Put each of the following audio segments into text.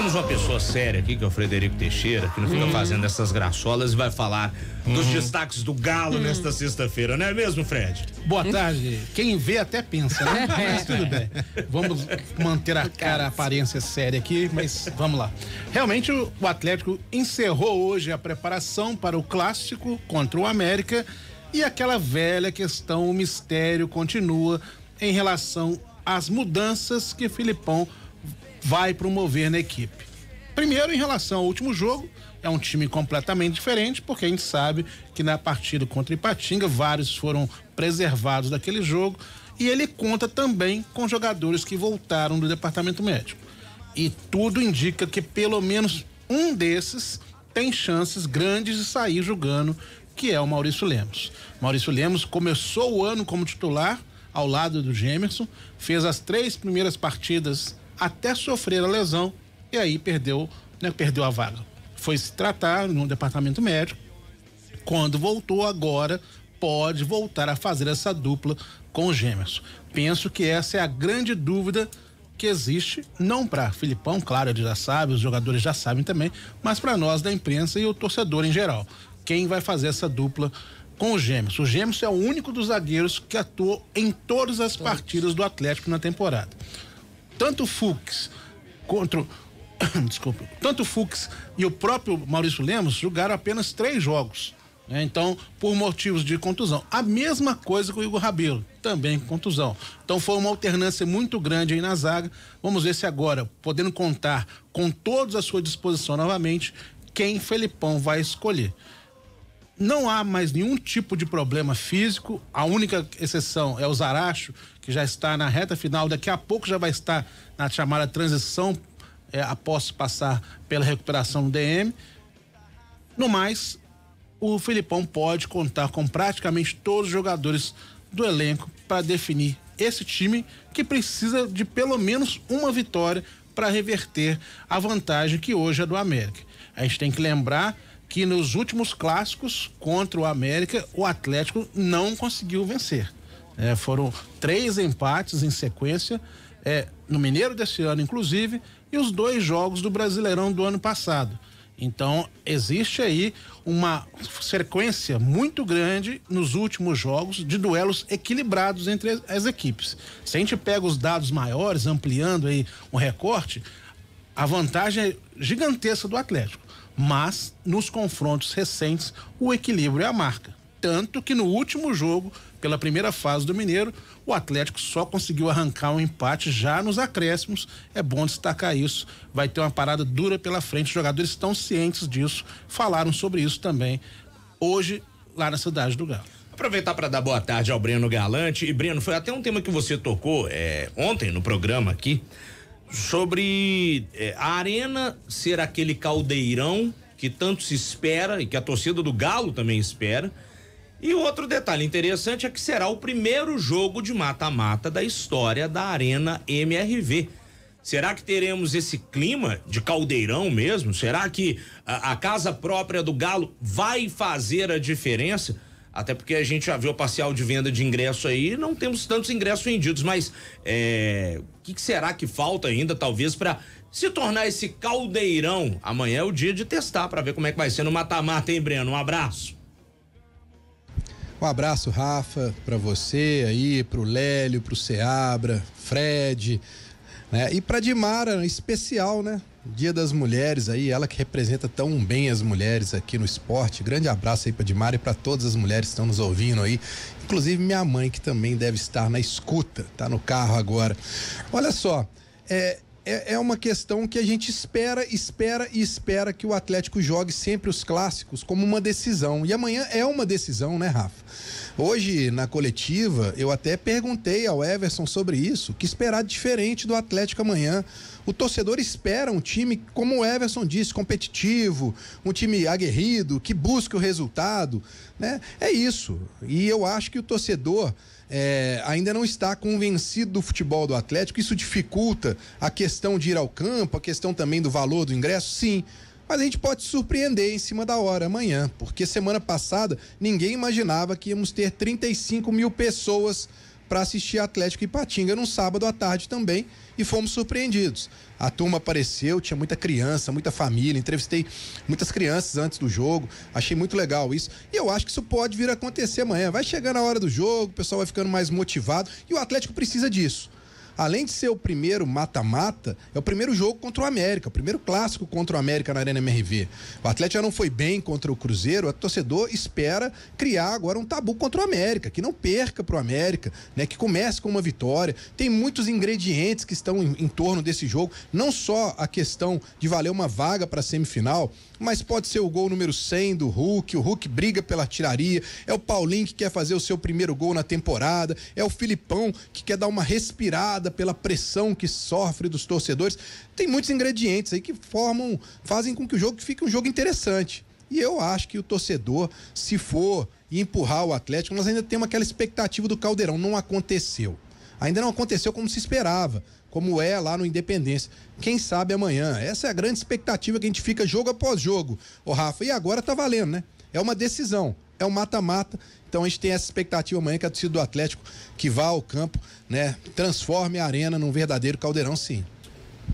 temos uma pessoa séria aqui, que é o Frederico Teixeira, que não fica fazendo essas graçolas e vai falar dos destaques do Galo nesta sexta-feira, não é mesmo, Fred? Boa tarde. Quem vê até pensa, né? Mas tudo bem. Vamos manter a aparência séria aqui, mas vamos lá. Realmente o Atlético encerrou hoje a preparação para o clássico contra o América e aquela velha questão, o mistério continua em relação às mudanças que Filipão vai promover na equipe. Primeiro, em relação ao último jogo, é um time completamente diferente, porque a gente sabe que na partida contra Ipatinga, vários foram preservados daquele jogo, e ele conta também com jogadores que voltaram do departamento médico. E tudo indica que pelo menos um desses tem chances grandes de sair jogando, que é o Maurício Lemos. Maurício Lemos começou o ano como titular, ao lado do Gemerson, fez as 3 primeiras partidas até sofrer a lesão e aí perdeu a vaga. Foi se tratar no departamento médico. Quando voltou agora, pode voltar a fazer essa dupla com o Gemerson. Penso que essa é a grande dúvida que existe, não para Filipão, claro, ele já sabe, os jogadores já sabem também, mas para nós da imprensa e o torcedor em geral. Quem vai fazer essa dupla com o Gemerson? O Gemerson é o único dos zagueiros que atuou em todas as partidas do Atlético na temporada. Tanto o Fux tanto o Fux e o próprio Maurício Lemos jogaram apenas 3 jogos, né? Então, por motivos de contusão. A mesma coisa com o Igor Rabelo, também com contusão. Então foi uma alternância muito grande aí na zaga. Vamos ver se agora, podendo contar com todos à sua disposição novamente, quem Felipão vai escolher. Não há mais nenhum tipo de problema físico, a única exceção é o Zaracho, que já está na reta final, daqui a pouco já vai estar na chamada transição, após passar pela recuperação do DM. No mais, o Felipão pode contar com praticamente todos os jogadores do elenco para definir esse time que precisa de pelo menos uma vitória para reverter a vantagem que hoje é do América. A gente tem que lembrar que nos últimos clássicos contra o América, o Atlético não conseguiu vencer. Foram 3 empates em sequência, no Mineiro desse ano, inclusive, e os 2 jogos do Brasileirão do ano passado. Então, existe aí uma sequência muito grande nos últimos jogos de duelos equilibrados entre as equipes. Se a gente pega os dados maiores, ampliando aí o recorte, a vantagem é gigantesca do Atlético. Mas, nos confrontos recentes, o equilíbrio é a marca. Tanto que no último jogo, pela primeira fase do Mineiro, o Atlético só conseguiu arrancar um empate já nos acréscimos. É bom destacar isso. Vai ter uma parada dura pela frente. Os jogadores estão cientes disso, falaram sobre isso também hoje lá na cidade do Galo. Aproveitar para dar boa tarde ao Breno Galante. E Breno, foi até um tema que você tocou ontem no programa aqui, sobre a Arena ser aquele caldeirão que tanto se espera e que a torcida do Galo também espera. E outro detalhe interessante é que será o primeiro jogo de mata-mata da história da Arena MRV. Será que teremos esse clima de caldeirão mesmo? Será que a casa própria do Galo vai fazer a diferença? Até porque a gente já viu o parcial de venda de ingresso aí, não temos tantos ingressos vendidos, mas o que será que falta ainda, talvez, para se tornar esse caldeirão? Amanhã é o dia de testar para ver como é que vai ser no mata-mata, hein, Breno? Um abraço. Um abraço, Rafa, para você aí, pro Lélio, pro Seabra, Fred, né? E pra Dimara, em especial, né? Dia das Mulheres aí, ela que representa tão bem as mulheres aqui no esporte. Grande abraço aí pra Dimara e pra todas as mulheres que estão nos ouvindo aí, inclusive minha mãe, que também deve estar na escuta, tá no carro agora. Olha só, é uma questão que a gente espera que o Atlético jogue sempre os clássicos como uma decisão. E amanhã é uma decisão, né, Rafa? Hoje, na coletiva, eu até perguntei ao Everson sobre isso, que esperar diferente do Atlético amanhã. O torcedor espera um time, como o Everson disse, competitivo, um time aguerrido, que busca o resultado, né? É isso. E eu acho que o torcedor ainda não está convencido do futebol do Atlético. Isso dificulta a questão de ir ao campo, a questão também do valor do ingresso, sim. Mas a gente pode surpreender em cima da hora amanhã, porque semana passada ninguém imaginava que íamos ter 35 mil pessoas para assistir Atlético e Ipatinga no sábado à tarde também, e fomos surpreendidos. A turma apareceu, tinha muita criança, muita família, entrevistei muitas crianças antes do jogo, achei muito legal isso, e eu acho que isso pode vir a acontecer amanhã. Vai chegando a hora do jogo, o pessoal vai ficando mais motivado, e o Atlético precisa disso. Além de ser o primeiro mata-mata, é o primeiro jogo contra o América, o primeiro clássico contra o América na Arena MRV. O Atlético já não foi bem contra o Cruzeiro, o torcedor espera criar agora um tabu contra o América, que não perca pro América, né? Que comece com uma vitória. Tem muitos ingredientes que estão em torno desse jogo, não só a questão de valer uma vaga para a semifinal, mas pode ser o gol número 100 do Hulk, o Hulk briga pela artilharia, é o Paulinho que quer fazer o seu primeiro gol na temporada, é o Filipão que quer dar uma respirada pela pressão que sofre dos torcedores. Tem muitos ingredientes aí que fazem com que o jogo fique um jogo interessante. E eu acho que o torcedor, se for empurrar o Atlético, nós ainda temos aquela expectativa do Caldeirão, não aconteceu. Ainda não aconteceu como se esperava, como é lá no Independência. Quem sabe amanhã? Essa é a grande expectativa que a gente fica jogo após jogo, ô Rafa, e agora tá valendo, né? É uma decisão, é um mata-mata, então a gente tem essa expectativa amanhã que a torcida do Atlético que vá ao campo, né, transforme a arena num verdadeiro caldeirão, sim.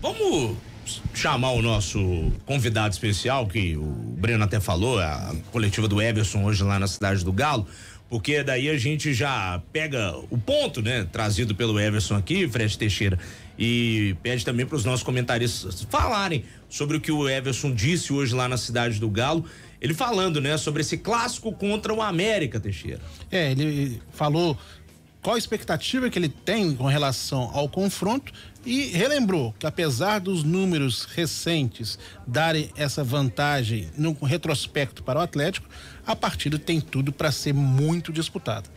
Vamos chamar o nosso convidado especial, que o Breno até falou, a coletiva do Everson hoje lá na Cidade do Galo, porque daí a gente já pega o ponto, né, trazido pelo Everson aqui, Fred Teixeira, e pede também para os nossos comentaristas falarem sobre o que o Everson disse hoje lá na Cidade do Galo, ele falando, né, sobre esse clássico contra o América, Teixeira. Ele falou qual a expectativa que ele tem com relação ao confronto e relembrou que apesar dos números recentes darem essa vantagem no retrospecto para o Atlético, a partida tem tudo para ser muito disputada.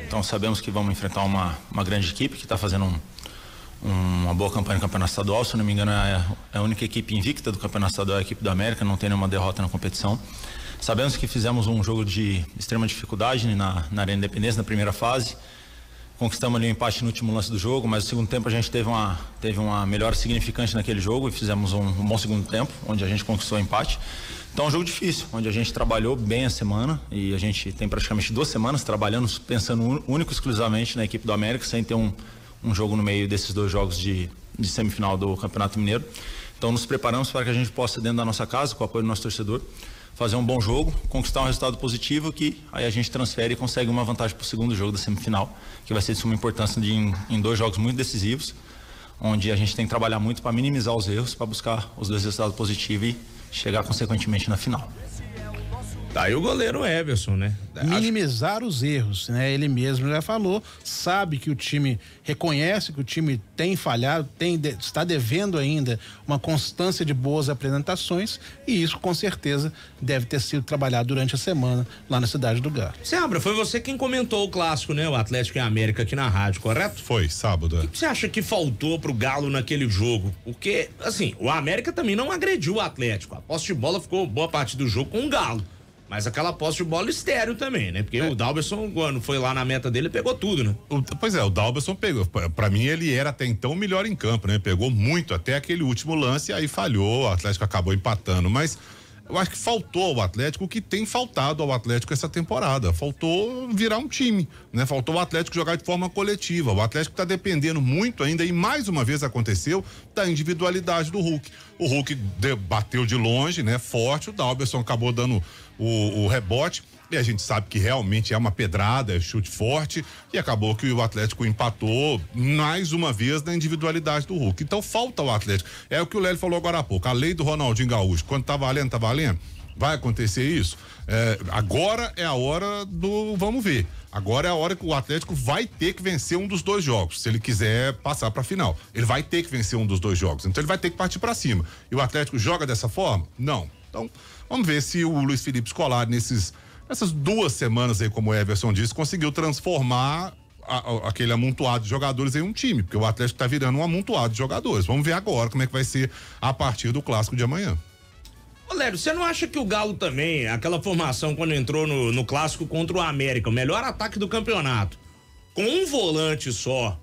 Então sabemos que vamos enfrentar uma grande equipe que está fazendo uma boa campanha no Campeonato Estadual, se não me engano é a única equipe invicta do Campeonato Estadual, a equipe do América, não tem nenhuma derrota na competição. Sabemos que fizemos um jogo de extrema dificuldade na Arena Independência na primeira fase, conquistamos ali um empate no último lance do jogo, mas no segundo tempo a gente teve uma melhora significante naquele jogo e fizemos um bom segundo tempo, onde a gente conquistou o empate. Então é um jogo difícil, onde a gente trabalhou bem a semana e a gente tem praticamente 2 semanas trabalhando, pensando único e exclusivamente na equipe do América, sem ter um jogo no meio desses 2 jogos de semifinal do Campeonato Mineiro. Então nos preparamos para que a gente possa, dentro da nossa casa, com o apoio do nosso torcedor, fazer um bom jogo, conquistar um resultado positivo que aí a gente transfere e consegue uma vantagem para o segundo jogo da semifinal, que vai ser de suma importância em 2 jogos muito decisivos, onde a gente tem que trabalhar muito para minimizar os erros, para buscar os 2 resultados positivos e chegar consequentemente na final. Tá aí o goleiro Everson, né? Minimizar os erros, né? Ele mesmo já falou, sabe que o time reconhece que o time tem falhado, está devendo ainda uma constância de boas apresentações e isso com certeza deve ter sido trabalhado durante a semana lá na Cidade do Galo. Seabra, foi você quem comentou o clássico, né? O Atlético e a América aqui na rádio, correto? Foi, sábado. O que você acha que faltou pro Galo naquele jogo? Porque, assim, o América também não agrediu o Atlético. A posse de bola ficou boa parte do jogo com o Galo. Mas aquela posse de bola estéreo também, né? Porque o Dalberson, quando foi lá na meta dele, pegou tudo, né? Pois é, o Dalberson pegou. Pra mim, ele era até então o melhor em campo, né? Pegou muito até aquele último lance, aí falhou, o Atlético acabou empatando. Mas eu acho que faltou ao Atlético o que tem faltado ao Atlético essa temporada. Faltou virar um time, né? Faltou o Atlético jogar de forma coletiva. O Atlético tá dependendo muito ainda, e mais uma vez aconteceu, da individualidade do Hulk. O Hulk bateu de longe, né? Forte, o Dalberson acabou dando o rebote, e a gente sabe que realmente é uma pedrada, é chute forte, e acabou que o Atlético empatou mais uma vez na individualidade do Hulk. Então falta o Atlético. É o que o Lélio falou agora há pouco, a lei do Ronaldinho Gaúcho, quando tá valendo, tá valendo. Vai acontecer isso? Agora é a hora do vamos ver. Agora é a hora que o Atlético vai ter que vencer um dos 2 jogos, se ele quiser passar pra final. Ele vai ter que vencer um dos 2 jogos, então ele vai ter que partir pra cima. E o Atlético joga dessa forma? Não. Então, vamos ver se o Luiz Felipe Scolari nessas 2 semanas aí, como o Everson disse, conseguiu transformar aquele amontoado de jogadores em um time, porque o Atlético tá virando um amontoado de jogadores. Vamos ver agora como é que vai ser a partir do clássico de amanhã. Ô Lério, você não acha que o Galo também, aquela formação quando entrou no clássico contra o América, o melhor ataque do campeonato, com um volante só,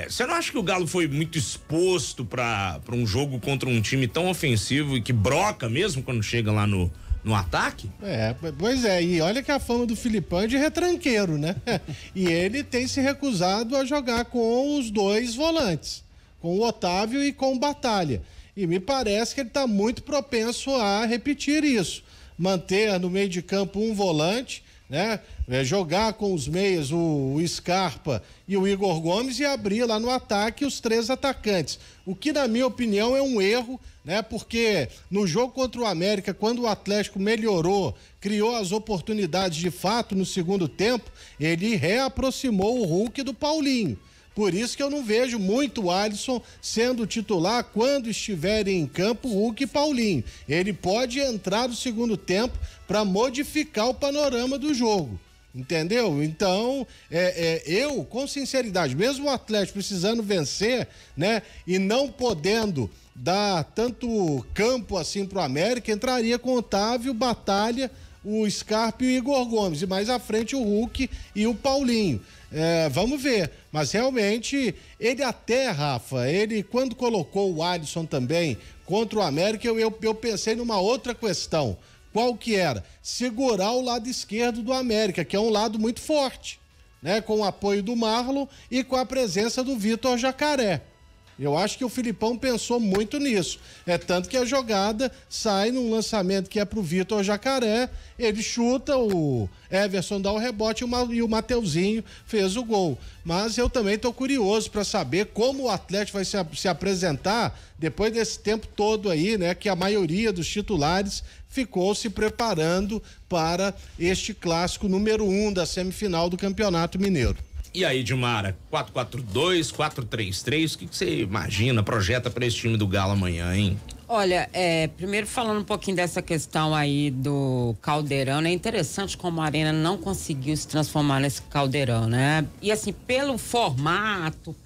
você não acha que o Galo foi muito exposto para um jogo contra um time tão ofensivo e que broca mesmo quando chega lá no no ataque? Pois é, e olha que a fama do Filipão é de retranqueiro, né? E ele tem se recusado a jogar com os dois volantes, com o Otávio e com o Batalha. E me parece que ele está muito propenso a repetir isso. Manter no meio de campo um volante, né? Jogar com os meias o Scarpa e o Igor Gomes e abrir lá no ataque os 3 atacantes. O que, na minha opinião, é um erro, né? Porque no jogo contra o América, quando o Atlético melhorou, criou as oportunidades de fato no segundo tempo, ele reaproximou o Hulk do Paulinho. Por isso que eu não vejo muito o Alisson sendo titular quando estiverem em campo Hulk e Paulinho. Ele pode entrar no segundo tempo para modificar o panorama do jogo. Entendeu? Então, eu, com sinceridade, mesmo o Atlético precisando vencer, né? E não podendo dar tanto campo assim pro América, entraria com o Otávio, Batalha, o Scarpa e o Igor Gomes. E mais à frente o Hulk e o Paulinho. Vamos ver, mas realmente ele até, Rafa, ele quando colocou o Alisson também contra o América, eu pensei numa outra questão. Qual que era? Segurar o lado esquerdo do América, que é um lado muito forte, né? Com o apoio do Marlon e com a presença do Vitor Jacaré. Eu acho que o Filipão pensou muito nisso. Tanto que a jogada sai num lançamento que é pro Vitor Jacaré, ele chuta, o Everson dá o rebote e o Mateuzinho fez o gol. Mas eu também estou curioso para saber como o Atlético vai se apresentar depois desse tempo todo aí, né? Que a maioria dos titulares ficou se preparando para este clássico número 1 da semifinal do Campeonato Mineiro. E aí, Dimara, 4-4-2, 4-3-3, o que você imagina, projeta para esse time do Galo amanhã, hein? Olha, primeiro falando um pouquinho dessa questão aí do caldeirão, né? É interessante como a Arena não conseguiu se transformar nesse caldeirão, né? E assim, pelo formato,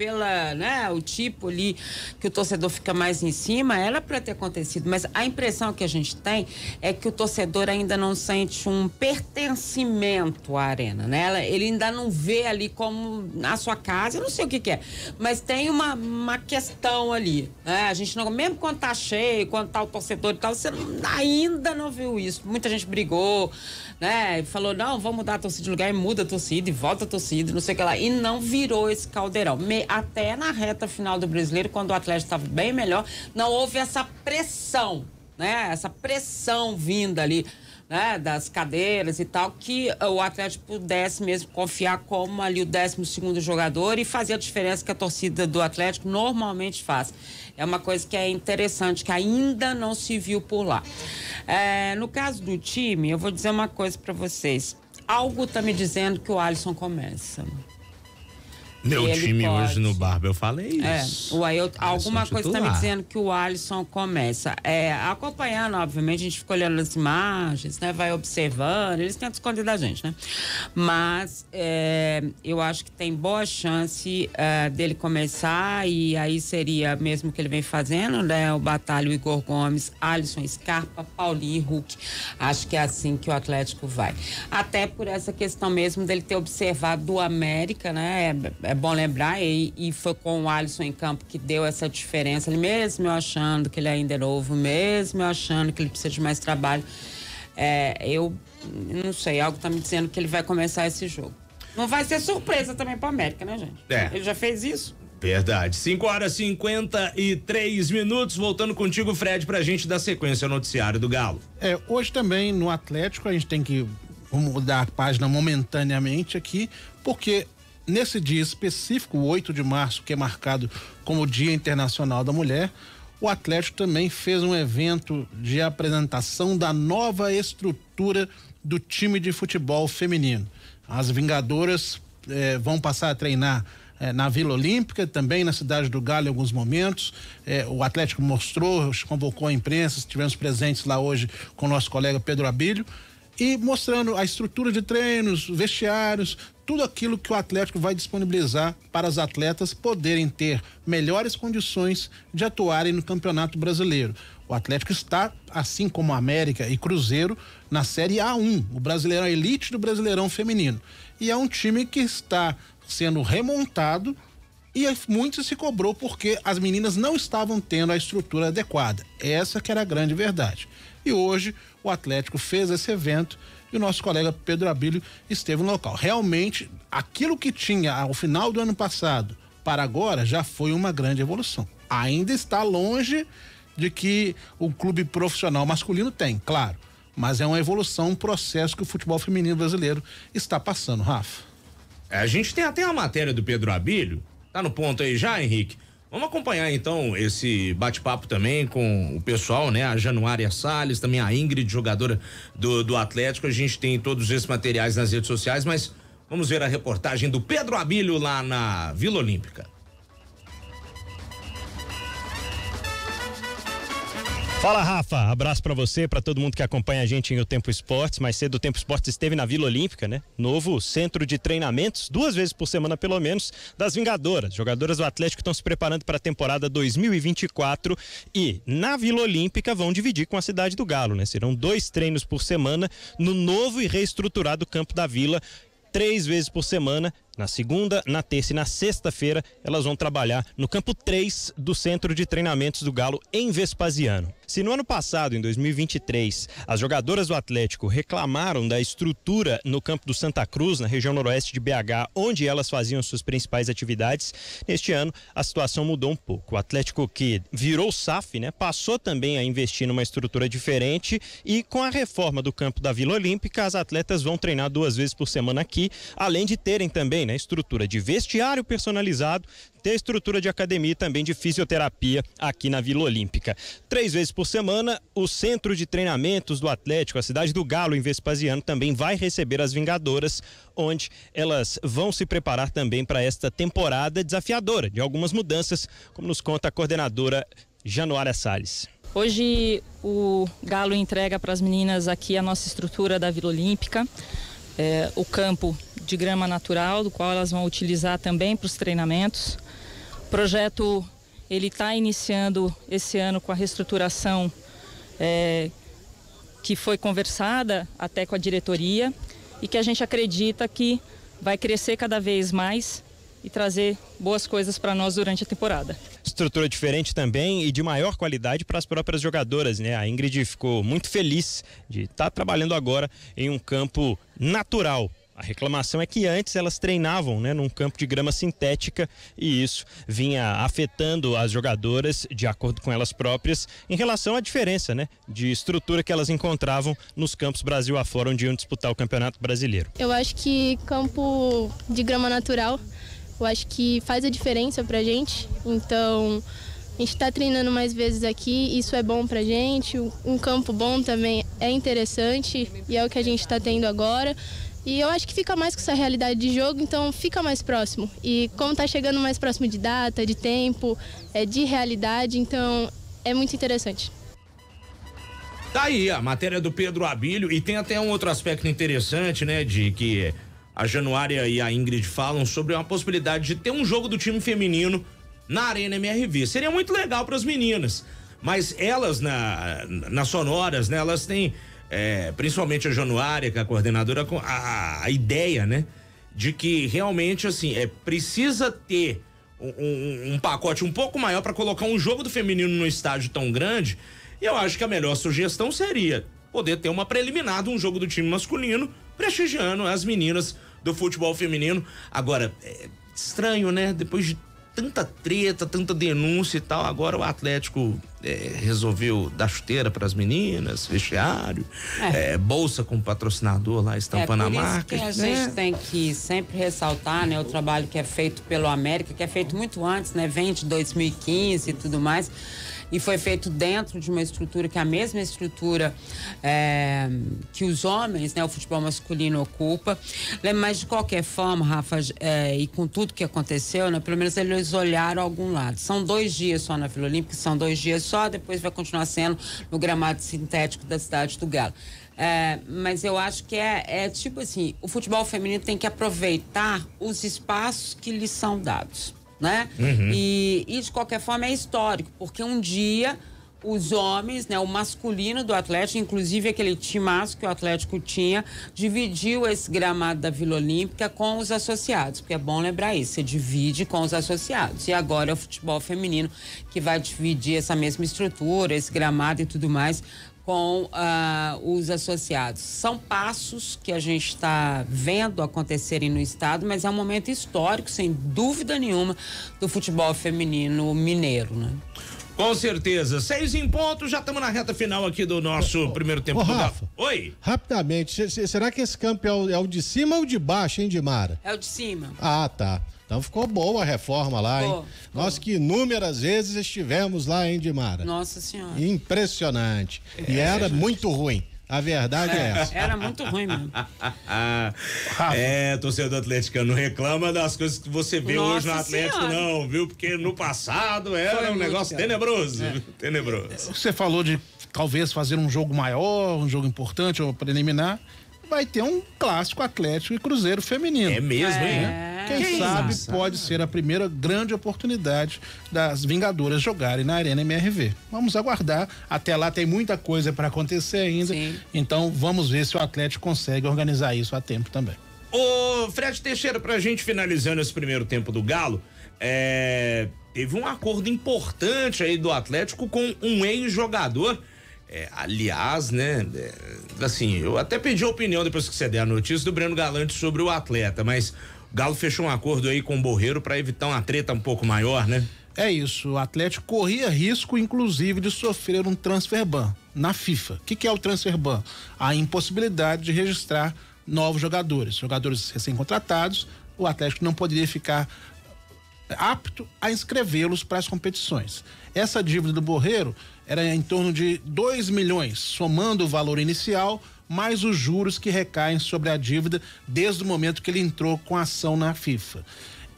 né, o tipo ali que o torcedor fica mais em cima, era para ter acontecido, mas a impressão que a gente tem é que o torcedor ainda não sente um pertencimento à Arena, né? Ele ainda não vê ali como na sua casa, eu não sei o que é, mas tem uma questão ali, né? A gente não, mesmo quando tá cheio, quando tá o torcedor e tal, você ainda não viu isso. Muita gente brigou, né? Falou, não, vamos mudar a torcida de lugar, e muda a torcida, e volta a torcida, não sei o que lá. E não virou esse caldeirão. Até na reta final do Brasileiro, quando o Atlético estava bem melhor, não houve essa pressão, né? Essa pressão vinda ali, né, das cadeiras e tal, que o Atlético pudesse mesmo confiar como ali o 12º jogador e fazer a diferença que a torcida do Atlético normalmente faz. É uma coisa que é interessante, que ainda não se viu por lá. No caso do time, eu vou dizer uma coisa para vocês. Algo tá me dizendo que o Alisson começa. Meu time pode. Hoje no Barba, eu falei isso. Alguma coisa está me dizendo que o Alisson começa. Acompanhando, obviamente, a gente fica olhando as imagens, né? Vai observando, eles tentam esconder da gente, né? Mas eu acho que tem boa chance dele começar, e aí seria mesmo que ele vem fazendo, né? O Batalha, o Igor Gomes, Alisson, Scarpa, Paulinho e Hulk. Acho que é assim que o Atlético vai. Até por essa questão mesmo dele ter observado do América, né? É bom lembrar, e foi com o Alisson em campo que deu essa diferença. Ele mesmo eu achando que ele ainda é novo, mesmo eu achando que ele precisa de mais trabalho, eu não sei, algo tá me dizendo que ele vai começar esse jogo. Não vai ser surpresa também pro América, né, gente? Ele já fez isso. Verdade. 5h53, voltando contigo, Fred, pra gente dar sequência ao noticiário do Galo. Hoje também no Atlético a gente tem que mudar a página momentaneamente aqui, porque nesse dia específico, o 8 de março, que é marcado como Dia Internacional da Mulher, o Atlético também fez um evento de apresentação da nova estrutura do time de futebol feminino. As Vingadoras vão passar a treinar na Vila Olímpica, também na Cidade do Galo em alguns momentos. O Atlético mostrou, convocou a imprensa, estivemos presentes lá hoje com o nosso colega Pedro Abílio, e mostrando a estrutura de treinos, vestiários, tudo aquilo que o Atlético vai disponibilizar para as atletas poderem ter melhores condições de atuarem no Campeonato Brasileiro. O Atlético está, assim como a América e Cruzeiro, na Série A1, o Brasileirão, a elite do Brasileirão feminino. E é um time que está sendo remontado E muito se cobrou porque as meninas não estavam tendo a estrutura adequada. Essa que era a grande verdade. E hoje o Atlético fez esse evento e o nosso colega Pedro Abílio esteve no local. Realmente, aquilo que tinha ao final do ano passado para agora já foi uma grande evolução. Ainda está longe de que o clube profissional masculino tem, claro. Mas é uma evolução, um processo que o futebol feminino brasileiro está passando, Rafa. A gente tem até a matéria do Pedro Abílio. Tá no ponto aí já, Henrique? Vamos acompanhar então esse bate-papo também com o pessoal, né? A Januária Salles, também a Ingrid, jogadora do Atlético. A gente tem todos esses materiais nas redes sociais, mas vamos ver a reportagem do Pedro Abílio lá na Vila Olímpica. Fala, Rafa, abraço pra você, pra todo mundo que acompanha a gente em O Tempo Esportes. Mais cedo o Tempo Esportes esteve na Vila Olímpica, né? Novo centro de treinamentos, 2 vezes por semana pelo menos, das Vingadoras. Jogadoras do Atlético estão se preparando para a temporada 2024 e na Vila Olímpica vão dividir com a Cidade do Galo, né? Serão 2 treinos por semana no novo e reestruturado campo da Vila. 3 vezes por semana, na segunda, na terça e na sexta-feira, elas vão trabalhar no campo 3 do Centro de Treinamentos do Galo, em Vespasiano. Se no ano passado, em 2023, as jogadoras do Atlético reclamaram da estrutura no campo do Santa Cruz, na região noroeste de BH, onde elas faziam suas principais atividades, neste ano a situação mudou um pouco. O Atlético, que virou SAF, né, passou também a investir numa estrutura diferente e com a reforma do campo da Vila Olímpica, as atletas vão treinar 2 vezes por semana aqui, além de terem também, né, estrutura de vestiário personalizado, ter estrutura de academia e também de fisioterapia aqui na Vila Olímpica. 3 vezes por semana, o centro de treinamentos do Atlético, a Cidade do Galo, em Vespasiano, também vai receber as Vingadoras, onde elas vão se preparar também para esta temporada desafiadora, de algumas mudanças, como nos conta a coordenadora Januária Salles. Hoje o Galo entrega para as meninas aqui a nossa estrutura da Vila Olímpica, o campo de grama natural, do qual elas vão utilizar também para os treinamentos. O projeto ele está iniciando esse ano com a reestruturação que foi conversada até com a diretoria e que a gente acredita que vai crescer cada vez mais e trazer boas coisas para nós durante a temporada. Estrutura diferente também e de maior qualidade para as próprias jogadoras, né? A Ingrid ficou muito feliz de estar trabalhando agora em um campo natural. A reclamação é que antes elas treinavam, né, num campo de grama sintética e isso vinha afetando as jogadoras, de acordo com elas próprias, em relação à diferença, né, de estrutura que elas encontravam nos campos Brasil afora, onde iam disputar o Campeonato Brasileiro. Eu acho que campo de grama natural, eu acho que faz a diferença pra gente, então a gente tá treinando mais vezes aqui, isso é bom pra gente, um campo bom também é interessante e é o que a gente tá tendo agora. E eu acho que fica mais com essa realidade de jogo, então fica mais próximo. E como tá chegando mais próximo de data, de tempo, de realidade, então é muito interessante. Tá aí a matéria do Pedro Abílio e tem até um outro aspecto interessante, né, de que a Januária e a Ingrid falam sobre uma possibilidade de ter um jogo do time feminino na Arena MRV. Seria muito legal para as meninas, mas elas nas sonoras, né, elas têm principalmente a Januária, que é a coordenadora, com a ideia, né, de que realmente assim precisa ter um pacote um pouco maior para colocar um jogo do feminino no estádio tão grande. E eu acho que a melhor sugestão seria poder ter uma preliminar de um jogo do time masculino, prestigiando as meninas do futebol feminino. Agora, estranho, né? Depois de tanta treta, tanta denúncia e tal, agora o Atlético resolveu dar chuteira para as meninas, vestiário, bolsa com patrocinador lá estampando a marca. Que a gente tem que sempre ressaltar, né, o trabalho que é feito pelo América, que é feito muito antes, né, vem de 2015 e tudo mais. E foi feito dentro de uma estrutura que é a mesma estrutura que os homens, né, o futebol masculino ocupa. Mas de qualquer forma, Rafa, e com tudo que aconteceu, né, pelo menos eles olharam algum lado. São 2 dias só na Vila Olímpica, são 2 dias só, depois vai continuar sendo no gramado sintético da Cidade do Galo. Mas eu acho que tipo assim, o futebol feminino tem que aproveitar os espaços que lhes são dados, né? Uhum. E de qualquer forma é histórico, porque um dia os homens, né, o masculino do Atlético, inclusive aquele timaço que o Atlético tinha, dividiu esse gramado da Vila Olímpica com os associados, porque é bom lembrar isso, você divide com os associados. E agora é o futebol feminino que vai dividir essa mesma estrutura, esse gramado e tudo mais, com os associados. São passos que a gente está vendo acontecerem no estado, mas é um momento histórico, sem dúvida nenhuma, do futebol feminino mineiro, né? Com certeza. 6 em ponto, já estamos na reta final aqui do nosso primeiro tempo. Rafa, oi. Rapidamente, será que esse campo é o de cima ou de baixo, hein, Dimara? É o de cima. Ah, tá. Então ficou boa a reforma lá, hein? Nós que inúmeras vezes estivemos lá, hein, Dimara? Nossa Senhora. Impressionante. E era muito ruim. A verdade é essa. Era muito ruim mesmo. Torcedor atleticano, não reclama das coisas que você vê hoje no Atlético, não, viu? Porque no passado era um negócio tenebroso. Tenebroso. Você falou de talvez fazer um jogo maior, um jogo importante ou preliminar. Vai ter um clássico Atlético e Cruzeiro feminino. É mesmo, hein? Quem sabe pode ser a primeira grande oportunidade das Vingadoras jogarem na Arena MRV. Vamos aguardar. Até lá tem muita coisa para acontecer ainda. Sim. Então vamos ver se o Atlético consegue organizar isso a tempo também. Ô, Fred Teixeira, pra gente finalizando esse primeiro tempo do Galo, teve um acordo importante aí do Atlético com um ex-jogador. Aliás, né, assim, eu até pedi a opinião depois que você der a notícia do Breno Galante sobre o atleta, mas o Galo fechou um acordo aí com o Borreiro para evitar uma treta um pouco maior, né? É isso, o Atlético corria risco, inclusive, de sofrer um transfer ban na FIFA. O que é o transfer ban? A impossibilidade de registrar novos jogadores recém-contratados. O Atlético não poderia ficar apto a inscrevê-los para as competições. Essa dívida do Borreiro era em torno de 2 milhões, somando o valor inicial mais os juros que recaem sobre a dívida desde o momento que ele entrou com a ação na FIFA.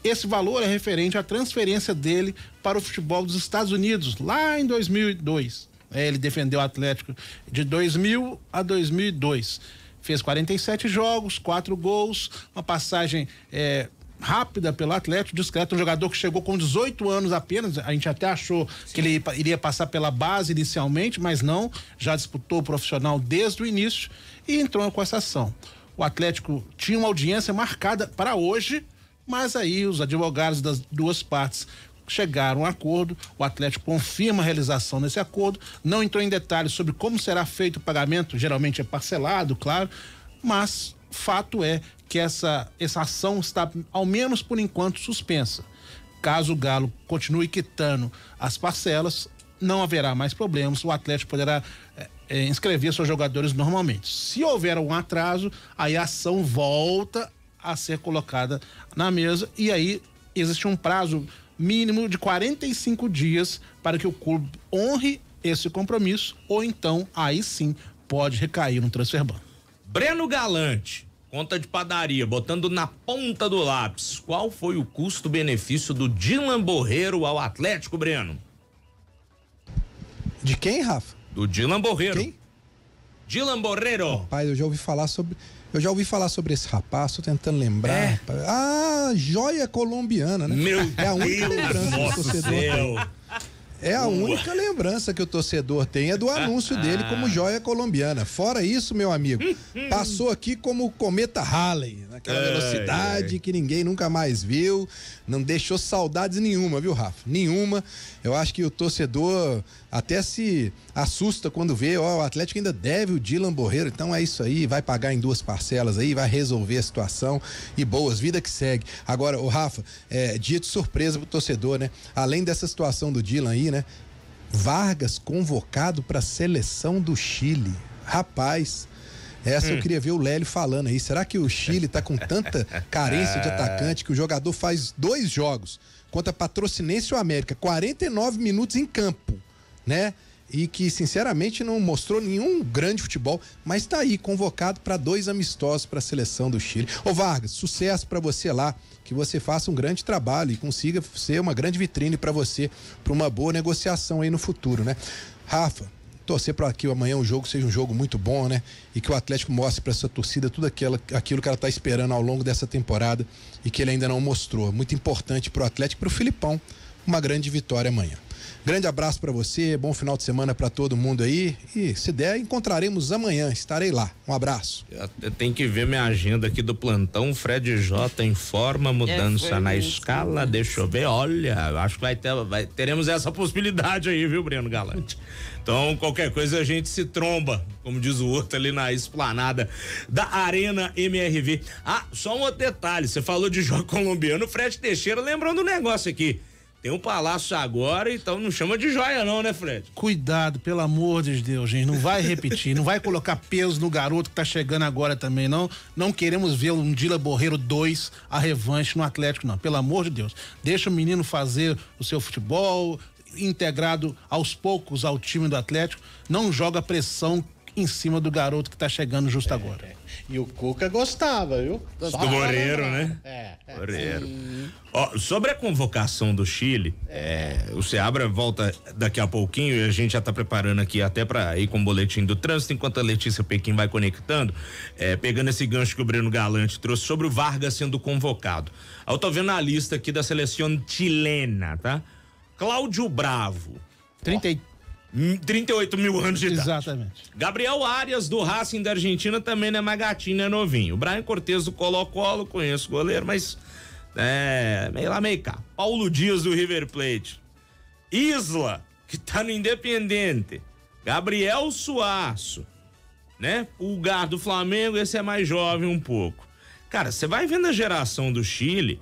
Esse valor é referente à transferência dele para o futebol dos Estados Unidos, lá em 2002. Ele defendeu o Atlético de 2000 a 2002. Fez 47 jogos, 4 gols, uma passagem rápida pelo Atlético, discreto, um jogador que chegou com 18 anos apenas. A gente até achou que ele iria passar pela base inicialmente, mas não, já disputou o profissional desde o início e entrou com essa ação. O Atlético tinha uma audiência marcada para hoje, mas aí os advogados das duas partes chegaram a um acordo, o Atlético confirma a realização desse acordo, não entrou em detalhes sobre como será feito o pagamento, geralmente é parcelado, claro, mas fato é que essa ação está, ao menos por enquanto, suspensa. Caso o Galo continue quitando as parcelas, não haverá mais problemas, o Atlético poderá inscrever seus jogadores normalmente. Se houver um atraso, aí a ação volta a ser colocada na mesa e aí existe um prazo mínimo de 45 dias para que o clube honre esse compromisso ou então, aí sim, pode recair no transfer ban. Breno Galante, conta de padaria, botando na ponta do lápis, qual foi o custo-benefício do Dylan Borreiro ao Atlético, Breno? De quem, Rafa? Do Dylan Borreiro. Quem? Dylan Borreiro. Rapaz, eu já ouvi falar sobre esse rapaz, tô tentando lembrar. Joia colombiana, né? Meu é a única lembrança que o torcedor tem. É a única lembrança que o torcedor tem, é do anúncio dele como joia colombiana. Fora isso, meu amigo, passou aqui como o cometa Halley, naquela velocidade que ninguém nunca mais viu, não deixou saudades nenhuma, viu, Rafa? Nenhuma. Eu acho que o torcedor até se assusta quando vê, o Atlético ainda deve o Dylan Borreiro, então é isso aí, vai pagar em 2 parcelas aí, vai resolver a situação e boas, vida que segue. Agora, o Rafa, dia de surpresa pro torcedor, né? Além dessa situação do Dylan aí, né? Vargas convocado para a seleção do Chile. Rapaz, essa eu queria ver o Lélio falando aí. Será que o Chile tá com tanta carência de atacante que o jogador faz 2 jogos contra Patrocinense ou América, 49 minutos em campo, né? E que sinceramente não mostrou nenhum grande futebol, mas tá aí convocado para 2 amistosos para a seleção do Chile. Ô Vargas, sucesso para você lá, que você faça um grande trabalho e consiga ser uma grande vitrine para você, para uma boa negociação aí no futuro, né? Rafa, torcer para que amanhã o jogo seja um jogo muito bom, né? E que o Atlético mostre para essa torcida tudo aquilo que ela tá esperando ao longo dessa temporada e que ele ainda não mostrou. Muito importante pro Atlético e pro Filipão, uma grande vitória amanhã. Grande abraço para você, bom final de semana para todo mundo aí e se der encontraremos amanhã, estarei lá. Um abraço. Eu tenho que ver minha agenda aqui do plantão. Fred J em forma, mudança na escala, deixa eu ver, olha, acho que teremos essa possibilidade aí, viu, Breno Galante? Então, qualquer coisa a gente se tromba, como diz o outro ali na esplanada da Arena MRV. Ah, só um outro detalhe, você falou de jogo colombiano, o Fred Teixeira lembrando um negócio aqui. Tem um palácio agora, então não chama de joia não, né, Fred? Cuidado, pelo amor de Deus, gente, não vai repetir, não vai colocar peso no garoto que tá chegando agora também, não queremos ver um Dila Borreiro 2, a revanche no Atlético, não, pelo amor de Deus. Deixa o menino fazer o seu futebol, integrado aos poucos ao time do Atlético, não joga pressão em cima do garoto que tá chegando justo agora. E o Cuca gostava, viu? Do Moreiro, né? Moreiro. Ó, sobre a convocação do Chile, o Seabra volta daqui a pouquinho e a gente já tá preparando aqui até pra ir com o boletim do trânsito, enquanto a Letícia Pequim vai conectando, pegando esse gancho que o Breno Galante trouxe sobre o Vargas sendo convocado. Eu tô vendo a lista aqui da seleção chilena, tá? Cláudio Bravo. 38 mil anos de idade. Exatamente. Gabriel Arias, do Racing da Argentina, também não é mais gatinho, é novinho. Brian Cortez, do Colo-Colo, conheço o goleiro, mas meio lá, meio cá. Paulo Dias, do River Plate. Isla, que tá no Independente. Gabriel Suaço, né? Pulgar, do Flamengo, esse é mais jovem um pouco. Cara, você vai vendo a geração do Chile,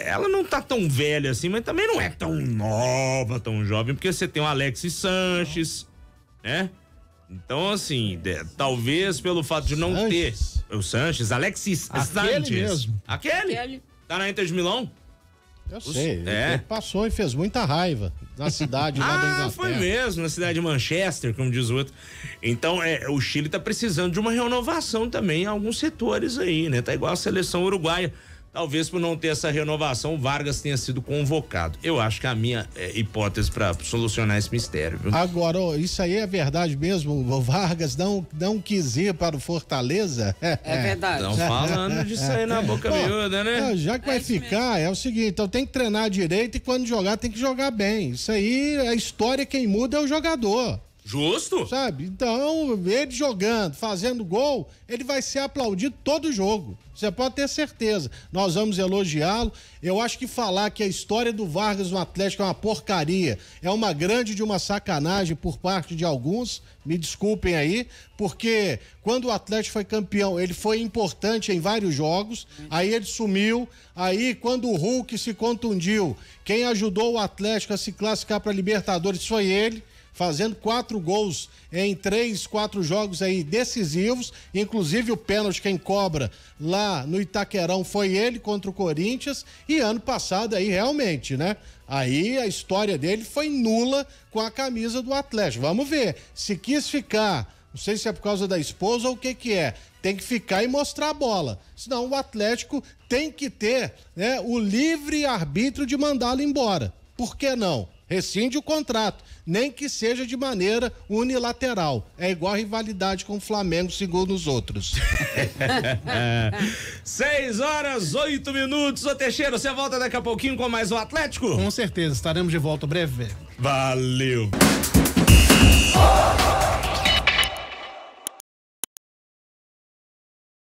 ela não tá tão velha assim, mas também não é tão nova, tão jovem, porque você tem o Alexis Sanches, né? Então, assim, talvez pelo fato de não ter o Sanches, Alexis Sanches. Mesmo. Aquele? Tá na Inter de Milão? Eu sei, ele passou e fez muita raiva na cidade lá da Inglaterra. Foi mesmo, na cidade de Manchester, como diz o outro. Então, o Chile tá precisando de uma renovação também em alguns setores aí, né? Tá igual a seleção uruguaia. Talvez por não ter essa renovação, o Vargas tenha sido convocado. Eu acho que é a minha hipótese para solucionar esse mistério, viu? Agora, isso aí é verdade mesmo? O Vargas não quis ir para o Fortaleza? É verdade. Estão falando disso aí na boca miúda, né? Já que vai ficar, é o seguinte, então tem que treinar direito e quando jogar tem que jogar bem. Isso aí, a história quem muda é o jogador. Justo? Sabe? Então, ele jogando, fazendo gol, ele vai ser aplaudido todo jogo. Você pode ter certeza. Nós vamos elogiá-lo. Eu acho que falar que a história do Vargas no Atlético é uma porcaria, é uma grande de uma sacanagem por parte de alguns, me desculpem aí, porque quando o Atlético foi campeão, ele foi importante em vários jogos, aí ele sumiu, aí quando o Hulk se contundiu, quem ajudou o Atlético a se classificar para Libertadores foi ele, fazendo 4 gols em 3-4 jogos aí decisivos, inclusive o pênalti quem cobra lá no Itaquerão foi ele contra o Corinthians, e ano passado aí realmente, né? Aí a história dele foi nula com a camisa do Atlético. Vamos ver, se quis ficar, não sei se é por causa da esposa ou o que é, tem que ficar e mostrar a bola, senão o Atlético tem que ter, né, o livre arbítrio de mandá-lo embora. Por que não? Rescinde o contrato, nem que seja de maneira unilateral. É igual a rivalidade com o Flamengo, segundo os outros. 6h08. Ô Teixeira, você volta daqui a pouquinho com mais o Atlético? Com certeza, estaremos de volta breve. Valeu.